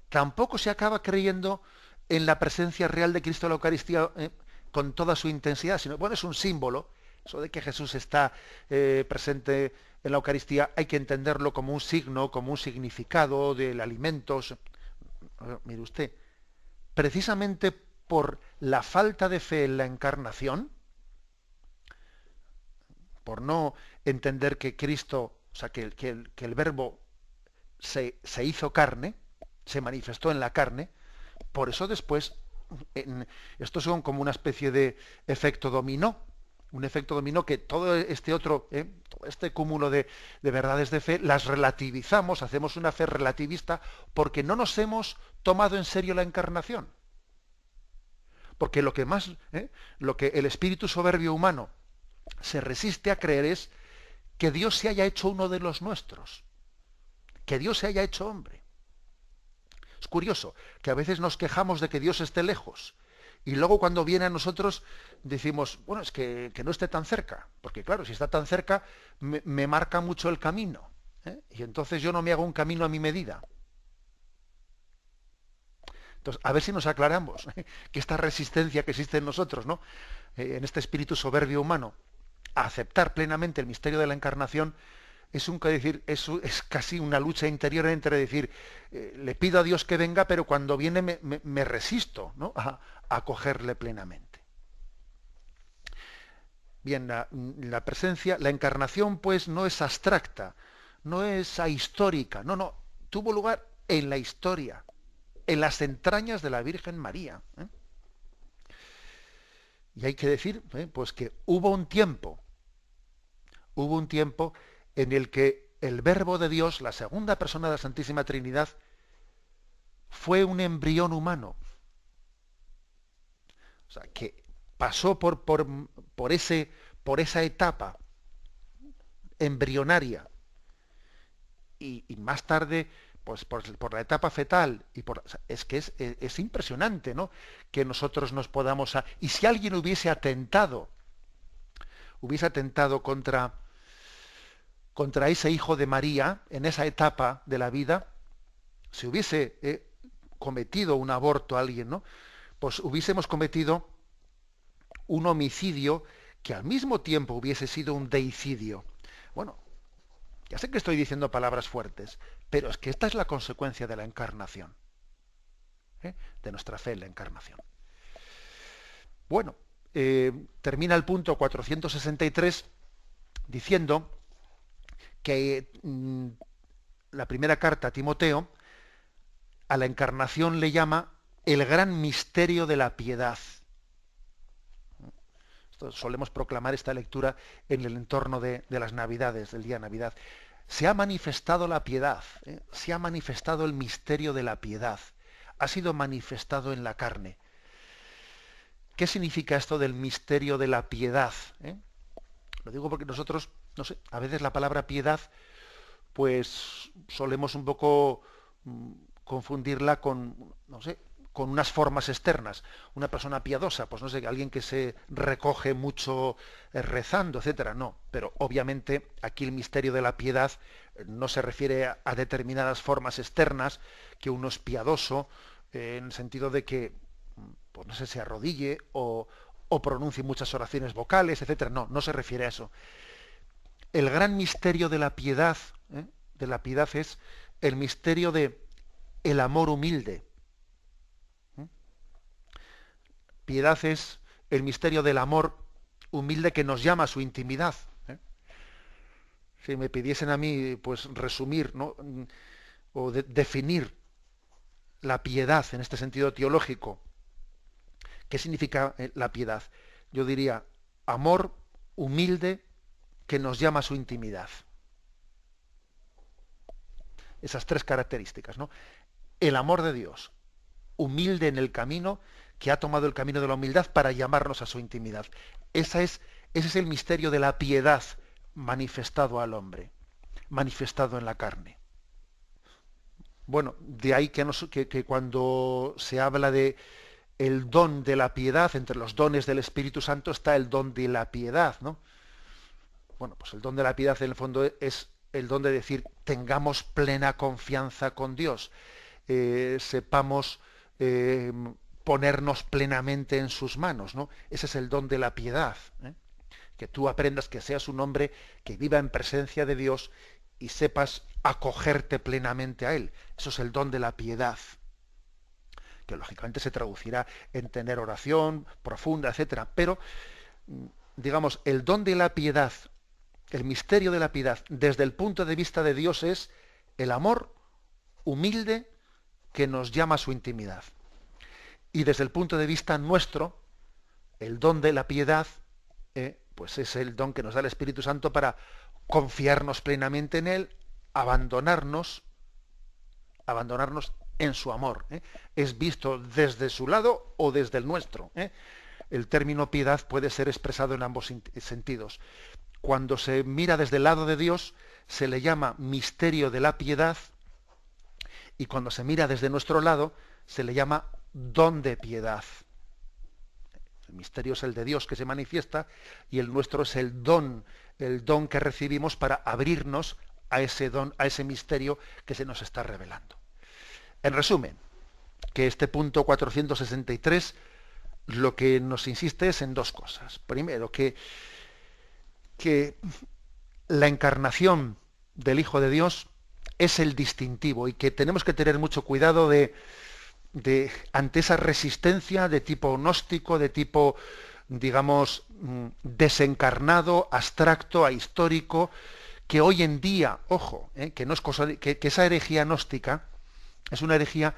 tampoco se acaba creyendo en la presencia real de Cristo en la Eucaristía con toda su intensidad, sino, bueno, es un símbolo. Eso de que Jesús está presente en la Eucaristía hay que entenderlo como un signo, como un significado del alimento. Mire usted, precisamente por la falta de fe en la encarnación, por no entender que Cristo, o sea, que el Verbo se hizo carne, se manifestó en la carne, por eso después, esto son como una especie de efecto dominó, un efecto dominó que todo todo este cúmulo de verdades de fe las relativizamos, hacemos una fe relativista porque no nos hemos tomado en serio la encarnación. Porque lo que el espíritu soberbio humano se resiste a creer es que Dios se haya hecho uno de los nuestros, que Dios se haya hecho hombre. Es curioso que a veces nos quejamos de que Dios esté lejos y luego cuando viene a nosotros decimos, bueno, es que no esté tan cerca, porque claro, si está tan cerca me marca mucho el camino, ¿eh? Y entonces yo no me hago un camino a mi medida. Entonces, a ver si nos aclaramos, que esta resistencia que existe en nosotros, ¿no? En este espíritu soberbio humano, a aceptar plenamente el misterio de la encarnación, es casi una lucha interior entre decir, le pido a Dios que venga, pero cuando viene me resisto, ¿no? a acogerle plenamente. Bien, la presencia, la encarnación, pues, no es abstracta, no es ahistórica, no, tuvo lugar en la historia, en las entrañas de la Virgen María. Y hay que decir, pues que hubo un tiempo en el que el Verbo de Dios, la segunda persona de la Santísima Trinidad, fue un embrión humano. O sea, que pasó por esa etapa embrionaria y más tarde, pues por la etapa fetal es impresionante, ¿no? Que nosotros nos podamos y si alguien hubiese atentado contra ese hijo de María en esa etapa de la vida, si hubiese cometido un aborto a alguien, ¿no? Pues hubiésemos cometido un homicidio que al mismo tiempo hubiese sido un deicidio. Bueno, ya sé que estoy diciendo palabras fuertes, pero es que esta es la consecuencia de la encarnación, de nuestra fe en la encarnación. Bueno, termina el punto 463 diciendo que la primera carta a Timoteo a la encarnación le llama el gran misterio de la piedad. Solemos proclamar esta lectura en el entorno de las Navidades, del día de Navidad. Se ha manifestado la piedad, se ha manifestado el misterio de la piedad, ha sido manifestado en la carne. ¿Qué significa esto del misterio de la piedad? Lo digo porque nosotros, no sé, a veces la palabra piedad, pues solemos un poco confundirla con, no sé, con unas formas externas. Una persona piadosa, pues no sé, alguien que se recoge mucho rezando, etcétera. No, pero obviamente aquí el misterio de la piedad no se refiere a determinadas formas externas, que uno es piadoso, en el sentido de que, pues no sé, se arrodille o pronuncie muchas oraciones vocales, etcétera. No, no se refiere a eso. El gran misterio de la piedad es el misterio de el amor humilde. Piedad es el misterio del amor humilde que nos llama a su intimidad. Si me pidiesen a mí, pues resumir, ¿no? O definir la piedad en este sentido teológico, ¿qué significa la piedad? Yo diría amor humilde que nos llama a su intimidad. Esas tres características, ¿no? El amor de Dios, humilde en el camino, que ha tomado el camino de la humildad para llamarnos a su intimidad. Ese es el misterio de la piedad manifestado al hombre, manifestado en la carne. Bueno, de ahí que cuando se habla de el don de la piedad, entre los dones del Espíritu Santo está el don de la piedad, ¿no? Bueno, pues el don de la piedad en el fondo es el don de decir tengamos plena confianza con Dios, sepamos ponernos plenamente en sus manos, ¿no? Ese es el don de la piedad, ¿eh? Que tú aprendas, que seas un hombre que viva en presencia de Dios y sepas acogerte plenamente a Él. Eso es el don de la piedad, que lógicamente se traducirá en tener oración profunda, etcétera. Pero, digamos, el don de la piedad, el misterio de la piedad, desde el punto de vista de Dios, es el amor humilde que nos llama a su intimidad. Y desde el punto de vista nuestro, el don de la piedad, pues es el don que nos da el Espíritu Santo para confiarnos plenamente en Él, abandonarnos en su amor. Es visto desde su lado o desde el nuestro. El término piedad puede ser expresado en ambos sentidos. Cuando se mira desde el lado de Dios, se le llama misterio de la piedad, y cuando se mira desde nuestro lado, se le llama don de piedad. El misterio es el de Dios que se manifiesta y el nuestro es el don que recibimos para abrirnos a ese don, a ese misterio que se nos está revelando. En resumen, que este punto 463 lo que nos insiste es en dos cosas. Primero, que la encarnación del Hijo de Dios es el distintivo y que tenemos que tener mucho cuidado ante esa resistencia de tipo gnóstico, de tipo, digamos, desencarnado, abstracto, ahistórico, que hoy en día, ojo, que no es cosa que esa herejía gnóstica es una herejía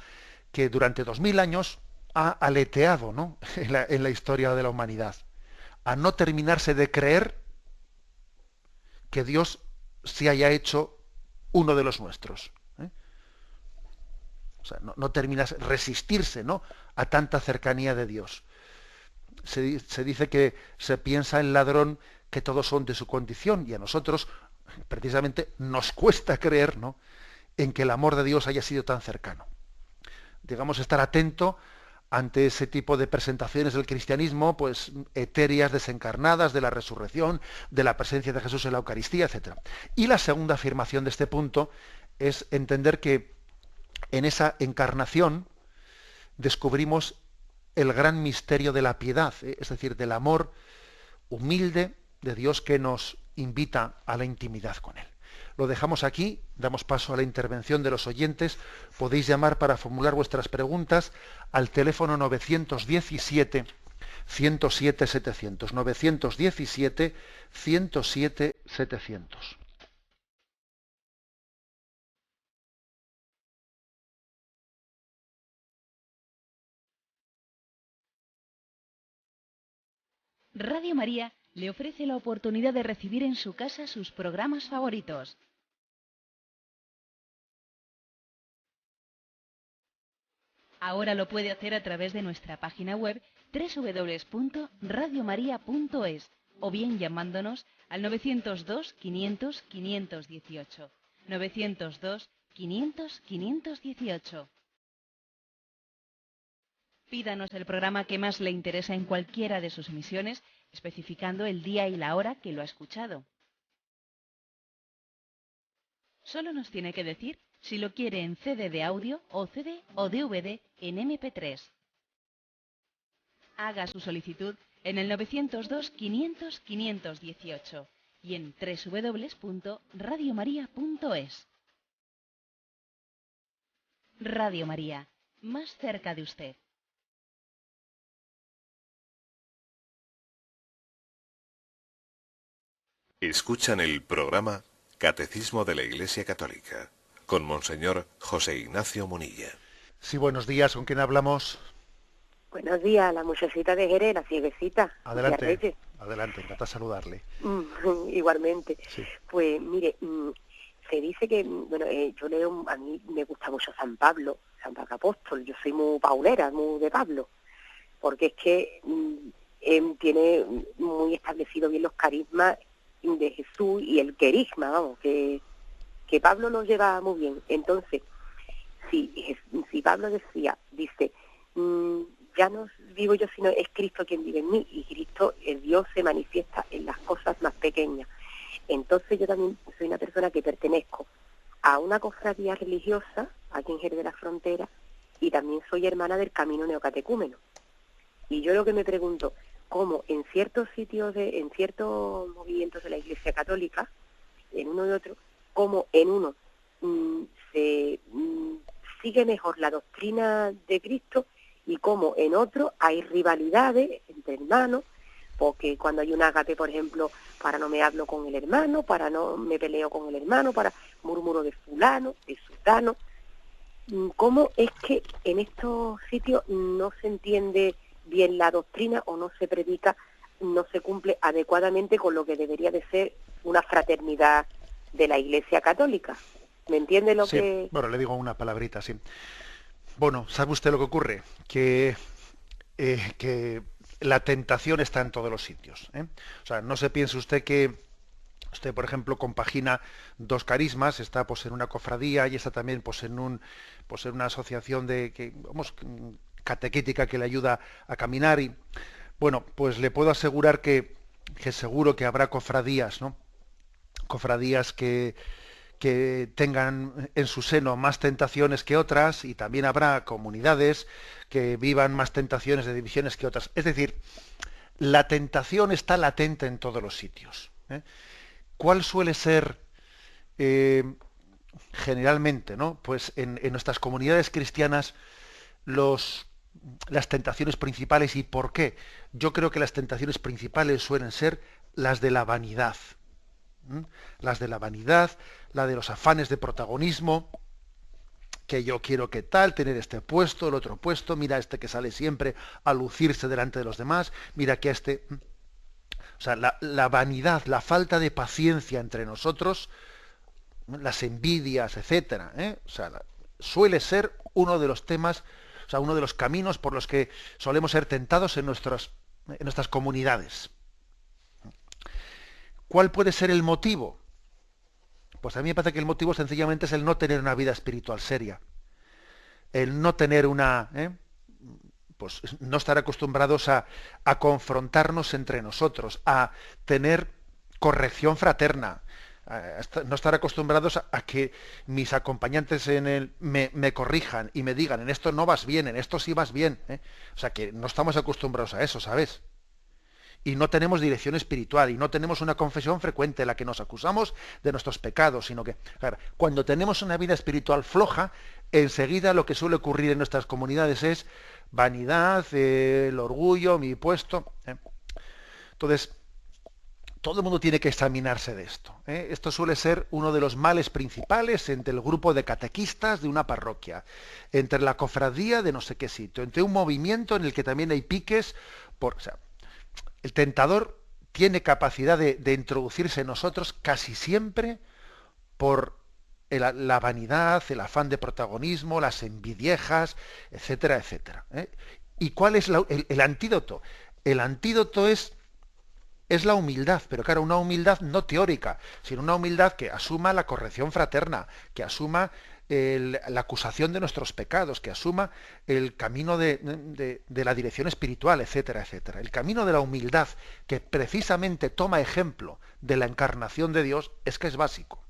que durante 2000 años ha aleteado, ¿no? en la historia de la humanidad, a no terminarse de creer que Dios se haya hecho uno de los nuestros. O sea, no terminas resistirse, ¿no?, a tanta cercanía de Dios. Se dice que se piensa el ladrón que todos son de su condición, y a nosotros precisamente nos cuesta creer, ¿no?, en que el amor de Dios haya sido tan cercano. Digamos, estar atento ante ese tipo de presentaciones del cristianismo, pues etéreas, desencarnadas, de la resurrección, de la presencia de Jesús en la Eucaristía, etc. Y la segunda afirmación de este punto es entender que en esa encarnación descubrimos el gran misterio de la piedad, es decir, del amor humilde de Dios que nos invita a la intimidad con Él. Lo dejamos aquí, damos paso a la intervención de los oyentes. Podéis llamar para formular vuestras preguntas al teléfono 917 107 700, 917 107 700. Radio María le ofrece la oportunidad de recibir en su casa sus programas favoritos. Ahora lo puede hacer a través de nuestra página web www.radiomaria.es o bien llamándonos al 902 500 518. 902 500 518. Pídanos el programa que más le interesa en cualquiera de sus emisiones, especificando el día y la hora que lo ha escuchado. Solo nos tiene que decir si lo quiere en CD de audio o CD o DVD en MP3. Haga su solicitud en el 902 500 518 y en www.radiomaria.es. Radio María, más cerca de usted. Escuchan el programa Catecismo de la Iglesia Católica con Monseñor José Ignacio Munilla. Sí, buenos días. ¿Con quién hablamos? Buenos días, la muchachita de Jerez, la cieguecita. Adelante, encantado de saludarle. Igualmente. Sí. Pues mire, se dice que, yo leo, a mí me gusta mucho San Pablo Apóstol. Yo soy muy paulera, muy de Pablo, porque es que tiene muy establecido bien los carismas de Jesús y el querigma, vamos, que Pablo lo lleva muy bien. Entonces, si Pablo dice, ya no vivo yo, sino es Cristo quien vive en mí, y Cristo, el Dios, se manifiesta en las cosas más pequeñas. Entonces yo también soy una persona que pertenezco a una cofradía religiosa, aquí en Jerez de la Frontera, y también soy hermana del Camino Neocatecúmeno. Y yo lo que me pregunto, cómo en ciertos sitios, en ciertos movimientos de la Iglesia Católica, en uno y otro, cómo en uno se sigue mejor la doctrina de Cristo y cómo en otro hay rivalidades entre hermanos, porque cuando hay un ágape, por ejemplo, para no me hablo con el hermano, para no me peleo con el hermano, para murmuro de fulano, de sultano. ¿Cómo es que en estos sitios no se entiende bien la doctrina o no se predica, no se cumple adecuadamente con lo que debería de ser una fraternidad de la Iglesia Católica? ¿Me entiende lo que...? Bueno, le digo una palabrita, sí. Bueno, ¿sabe usted lo que ocurre? Que la tentación está en todos los sitios, ¿eh? O sea, no se piense usted que usted, por ejemplo, compagina dos carismas, está pues en una cofradía y está también pues en una asociación catequética que le ayuda a caminar, y bueno, pues le puedo asegurar que seguro que habrá cofradías, ¿no? Cofradías que tengan en su seno más tentaciones que otras, y también habrá comunidades que vivan más tentaciones de divisiones que otras. Es decir, la tentación está latente en todos los sitios, ¿eh? ¿Cuál suele ser generalmente, ¿no? Pues en nuestras comunidades cristianas las tentaciones principales, y por qué? Yo creo que las tentaciones principales suelen ser las de la vanidad. Las de la vanidad, la de los afanes de protagonismo, que yo quiero que tal, tener este puesto, el otro puesto, mira este que sale siempre a lucirse delante de los demás, mira que o sea, la vanidad, la falta de paciencia entre nosotros, las envidias, etcétera, o sea, suele ser uno de los temas, o sea, uno de los caminos por los que solemos ser tentados en nuestras comunidades. ¿Cuál puede ser el motivo? Pues a mí me parece que el motivo sencillamente es el no tener una vida espiritual seria. El no tener pues no estar acostumbrados a confrontarnos entre nosotros, a tener corrección fraterna, no estar acostumbrados a que mis acompañantes me corrijan y me digan, en esto no vas bien, en esto sí vas bien, ¿eh? O sea, que no estamos acostumbrados a eso, ¿sabes? Y no tenemos dirección espiritual, y no tenemos una confesión frecuente en la que nos acusamos de nuestros pecados, sino que, claro, cuando tenemos una vida espiritual floja, enseguida lo que suele ocurrir en nuestras comunidades es vanidad, el orgullo, mi puesto, ¿eh? Entonces, todo el mundo tiene que examinarse de esto, ¿eh? Esto suele ser uno de los males principales entre el grupo de catequistas de una parroquia, entre la cofradía de no sé qué sitio, entre un movimiento en el que también hay piques o sea, el tentador tiene capacidad de introducirse en nosotros casi siempre por la vanidad, el afán de protagonismo, las envidiejas, etcétera, etcétera, ¿eh? ¿Y cuál es el antídoto? El antídoto es la humildad, pero claro, una humildad no teórica, sino una humildad que asuma la corrección fraterna, que asuma la acusación de nuestros pecados, que asuma el camino de la dirección espiritual, etcétera, etcétera. El camino de la humildad, que precisamente toma ejemplo de la encarnación de Dios, es que es básico.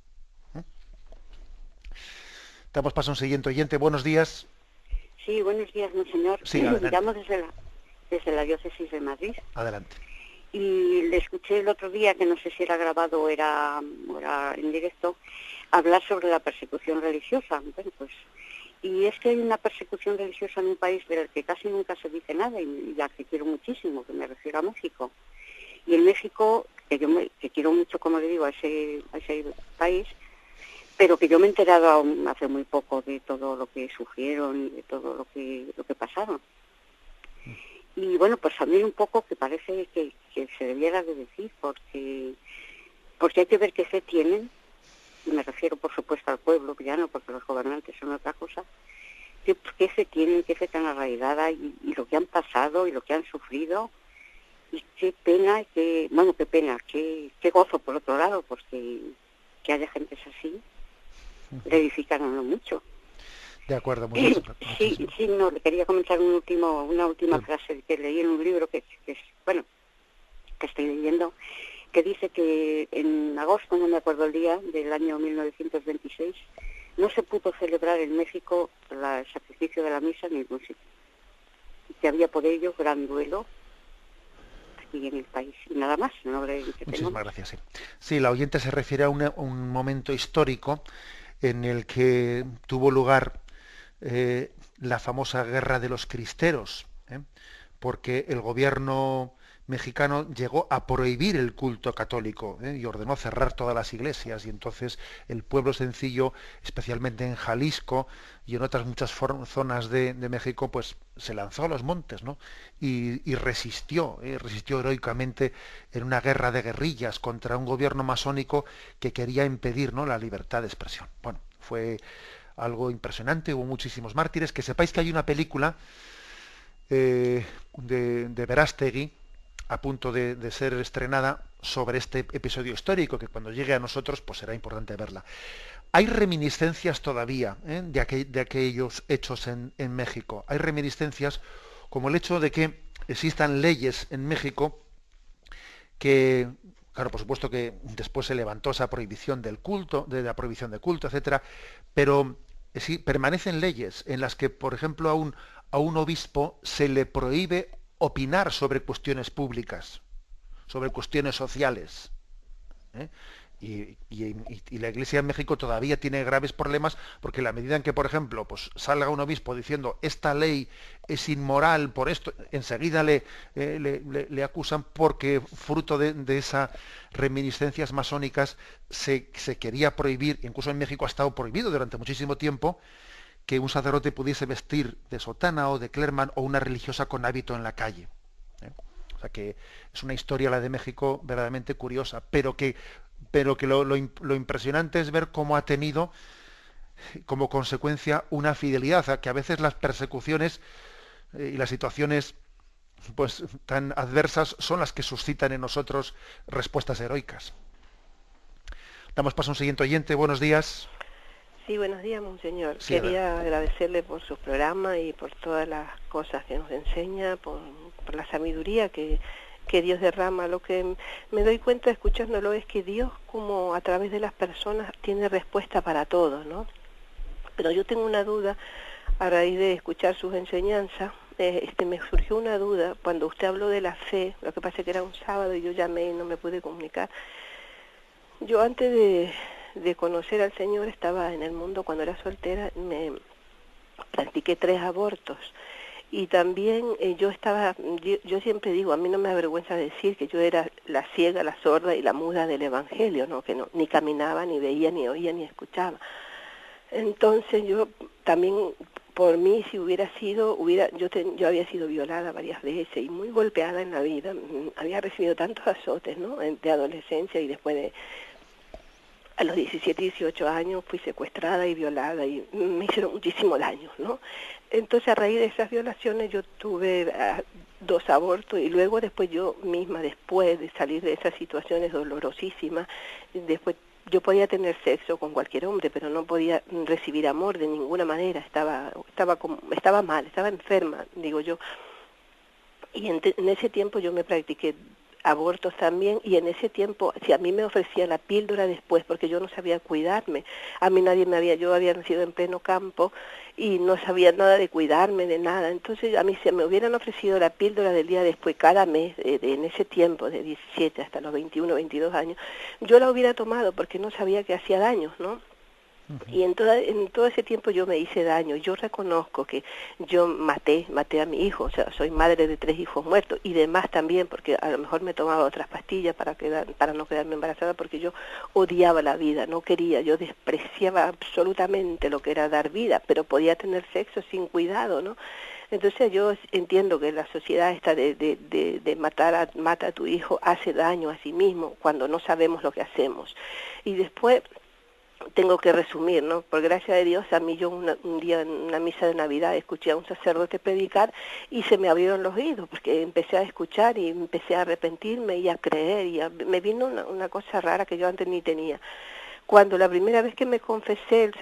Damos paso a un siguiente oyente. Buenos días. Sí, buenos días, monseñor. Sí, adelante. Llamo desde la diócesis de Madrid. Adelante. Y le escuché el otro día, que no sé si era grabado o era en directo, hablar sobre la persecución religiosa. Bueno, pues, y es que hay una persecución religiosa en un país del que casi nunca se dice nada, y la que quiero muchísimo, que me refiero a México. Y en México, que quiero mucho, como le digo, a ese país, pero que yo me he enterado hace muy poco de todo lo que sufrieron y de todo lo que pasaron. Y bueno, pues también un poco que parece que se debiera de decir, porque hay que ver qué fe tienen, y me refiero por supuesto al pueblo, ya no porque los gobernantes son otra cosa, qué fe tienen, qué fe tan arraigada, y lo que han pasado y lo que han sufrido, y qué pena, qué gozo por otro lado, pues que haya gentes así, le edifican a uno mucho. De acuerdo, muy bien. Sí, no, le quería comentar una última frase que leí en un libro que estoy leyendo, que dice que en agosto, no me acuerdo el día, del año 1926, no se pudo celebrar en México el sacrificio de la misa en ningún sitio. Y que había por ello gran duelo aquí en el país. Y nada más, no le Muchísimas gracias. Sí, la oyente se refiere a un momento histórico en el que tuvo lugar la famosa Guerra de los Cristeros, porque el gobierno mexicano llegó a prohibir el culto católico y ordenó cerrar todas las iglesias, y entonces el pueblo sencillo, especialmente en Jalisco y en otras muchas zonas de México, pues se lanzó a los montes, ¿no? y resistió heroicamente en una guerra de guerrillas contra un gobierno masónico que quería impedir, ¿no?, la libertad de expresión. Bueno, fue algo impresionante, hubo muchísimos mártires. Que sepáis que hay una película de Verástegui a punto de ser estrenada sobre este episodio histórico, que cuando llegue a nosotros pues será importante verla. Hay reminiscencias todavía de aquellos hechos en México. Hay reminiscencias como el hecho de que existan leyes en México que, claro, por supuesto que después se levantó esa prohibición del culto, de la prohibición de culto, etcétera, pero sí permanecen leyes en las que, por ejemplo, a un obispo se le prohíbe opinar sobre cuestiones públicas, sobre cuestiones sociales. Y la Iglesia en México todavía tiene graves problemas, porque en la medida en que, por ejemplo, pues salga un obispo diciendo esta ley es inmoral por esto, enseguida le acusan, porque fruto de esas reminiscencias masónicas se quería prohibir, incluso en México ha estado prohibido durante muchísimo tiempo, que un sacerdote pudiese vestir de sotana o de clerman o una religiosa con hábito en la calle. O sea que es una historia, la de México, verdaderamente curiosa, pero que lo impresionante es ver cómo ha tenido como consecuencia una fidelidad, que a veces las persecuciones y las situaciones pues tan adversas son las que suscitan en nosotros respuestas heroicas. Damos paso a un siguiente oyente. Buenos días. Sí, buenos días, monseñor. Sí, quería agradecerle por su programa y por todas las cosas que nos enseña, por la sabiduría que Dios derrama. Lo que me doy cuenta escuchándolo es que Dios, como a través de las personas, tiene respuesta para todo, ¿no? Pero yo tengo una duda a raíz de escuchar sus enseñanzas. Me surgió una duda cuando usted habló de la fe. Lo que pasa es que era un sábado y yo llamé y no me pude comunicar. Yo antes de conocer al Señor estaba en el mundo, cuando era soltera, me practiqué 3 abortos. Y también yo siempre digo, a mí no me avergüenza decir que yo era la ciega, la sorda y la muda del Evangelio, ¿no? Que no, ni caminaba, ni veía, ni oía, ni escuchaba. Entonces yo también, por mí, si hubiera sido, yo había sido violada varias veces y muy golpeada en la vida. Había recibido tantos azotes, ¿no?, de adolescencia y después de a los 17, 18 años fui secuestrada y violada y me hicieron muchísimo daño, ¿no? Entonces, a raíz de esas violaciones yo tuve 2 abortos y luego después yo misma, después de salir de esas situaciones dolorosísimas, después yo podía tener sexo con cualquier hombre, pero no podía recibir amor de ninguna manera, estaba mal, estaba enferma, digo yo. Y en ese tiempo yo me practiqué abortos también, y en ese tiempo, si a mí me ofrecía la píldora después, porque yo no sabía cuidarme, a mí yo había nacido en pleno campo y no sabía nada de cuidarme, de nada, entonces a mí se me hubieran ofrecido la píldora del día después, cada mes, en ese tiempo, de 17 hasta los 21, 22 años, yo la hubiera tomado porque no sabía que hacía daño, ¿no? Y en todo ese tiempo yo me hice daño. Yo reconozco que yo maté a mi hijo, o sea, soy madre de 3 hijos muertos y demás también, porque a lo mejor me tomaba otras pastillas para no quedarme embarazada, porque yo odiaba la vida, no quería, yo despreciaba absolutamente lo que era dar vida, pero podía tener sexo sin cuidado, ¿no? Entonces yo entiendo que la sociedad esta de mata a tu hijo hace daño a sí mismo cuando no sabemos lo que hacemos. Y después tengo que resumir, ¿no? Por gracia de Dios, a mí yo un día en una misa de Navidad escuché a un sacerdote predicar y se me abrieron los oídos, porque empecé a escuchar y empecé a arrepentirme y a creer, y me vino una cosa rara que yo antes ni tenía. Cuando la primera vez que me confesé, el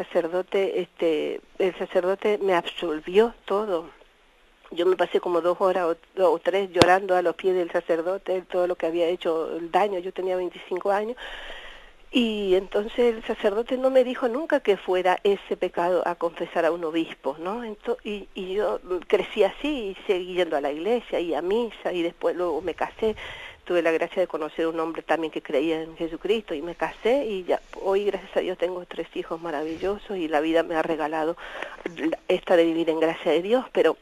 sacerdote me absolvió todo. Yo me pasé como 2 horas o 3 llorando a los pies del sacerdote, todo lo que había hecho, el daño. Yo tenía 25 años. Y entonces el sacerdote no me dijo nunca que fuera ese pecado a confesar a un obispo, ¿no? Y yo crecí así y seguí yendo a la iglesia y a misa, y después luego me casé. Tuve la gracia de conocer a un hombre también que creía en Jesucristo y me casé, y ya hoy, gracias a Dios, tengo 3 hijos maravillosos y la vida me ha regalado esta de vivir en gracia de Dios. Pero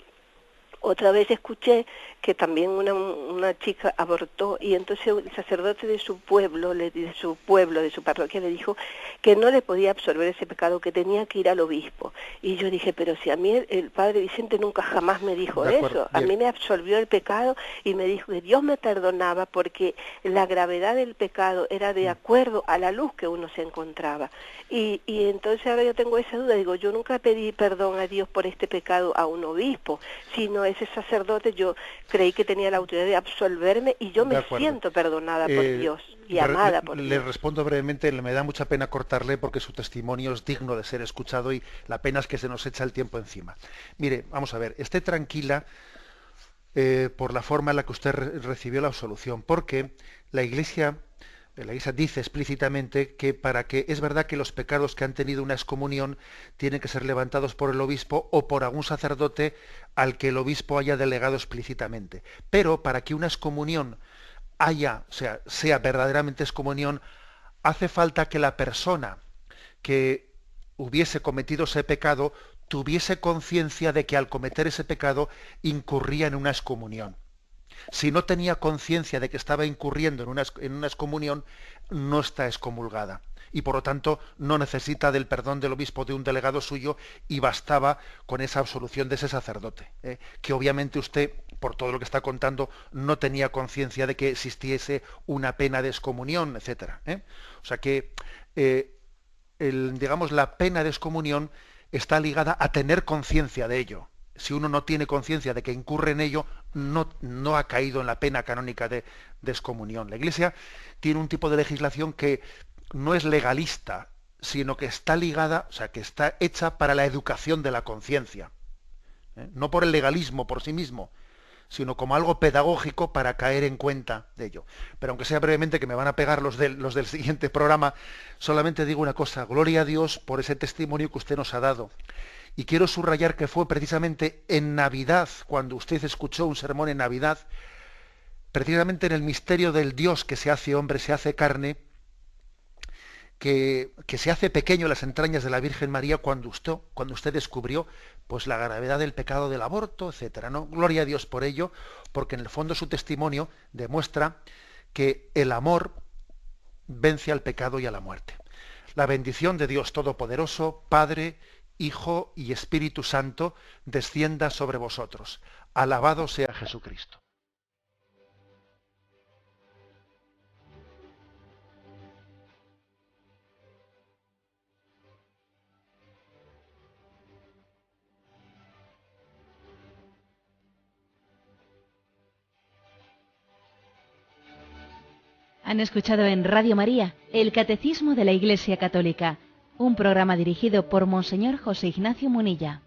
otra vez escuché que también una chica abortó, y entonces el sacerdote de su pueblo, de su parroquia, le dijo que no le podía absorber ese pecado, que tenía que ir al obispo. Y yo dije, pero si a mí el padre Vicente nunca jamás me dijo eso, a mí me absolvió el pecado y me dijo que Dios me perdonaba porque la gravedad del pecado era de acuerdo a la luz que uno se encontraba. Y entonces ahora yo tengo esa duda, digo, yo nunca pedí perdón a Dios por este pecado a un obispo, sino ese sacerdote yo creí que tenía la autoridad de absolverme, y yo me siento perdonada por Dios y amada por Dios. Le respondo brevemente, me da mucha pena cortarle porque su testimonio es digno de ser escuchado y la pena es que se nos echa el tiempo encima. Mire, vamos a ver, esté tranquila por la forma en la que usted recibió la absolución, porque la Iglesia dice explícitamente que es verdad que los pecados que han tenido una excomunión tienen que ser levantados por el obispo o por algún sacerdote al que el obispo haya delegado explícitamente. Pero para que una excomunión sea verdaderamente excomunión, hace falta que la persona que hubiese cometido ese pecado tuviese conciencia de que al cometer ese pecado incurría en una excomunión. Si no tenía conciencia de que estaba incurriendo en una excomunión, no está excomulgada. Y por lo tanto no necesita del perdón del obispo, de un delegado suyo, y bastaba con esa absolución de ese sacerdote. Que obviamente usted, por todo lo que está contando, no tenía conciencia de que existiese una pena de excomunión, etc. O sea que, la pena de excomunión está ligada a tener conciencia de ello. Si uno no tiene conciencia de que incurre en ello, no ha caído en la pena canónica de excomunión. La Iglesia tiene un tipo de legislación que no es legalista, sino que está ligada, o sea, que está hecha para la educación de la conciencia. No por el legalismo por sí mismo, sino como algo pedagógico para caer en cuenta de ello. Pero aunque sea brevemente, que me van a pegar los del siguiente programa, solamente digo una cosa: gloria a Dios por ese testimonio que usted nos ha dado. Y quiero subrayar que fue precisamente en Navidad, cuando usted escuchó un sermón en Navidad, precisamente en el misterio del Dios que se hace hombre, se hace carne, que se hace pequeño en las entrañas de la Virgen María, cuando usted descubrió pues la gravedad del pecado del aborto, etcétera, ¿no? Gloria a Dios por ello, porque en el fondo su testimonio demuestra que el amor vence al pecado y a la muerte. La bendición de Dios Todopoderoso, Padre, Hijo y Espíritu Santo, descienda sobre vosotros. Alabado sea Jesucristo. Han escuchado en Radio María el Catecismo de la Iglesia Católica, un programa dirigido por Monseñor José Ignacio Munilla.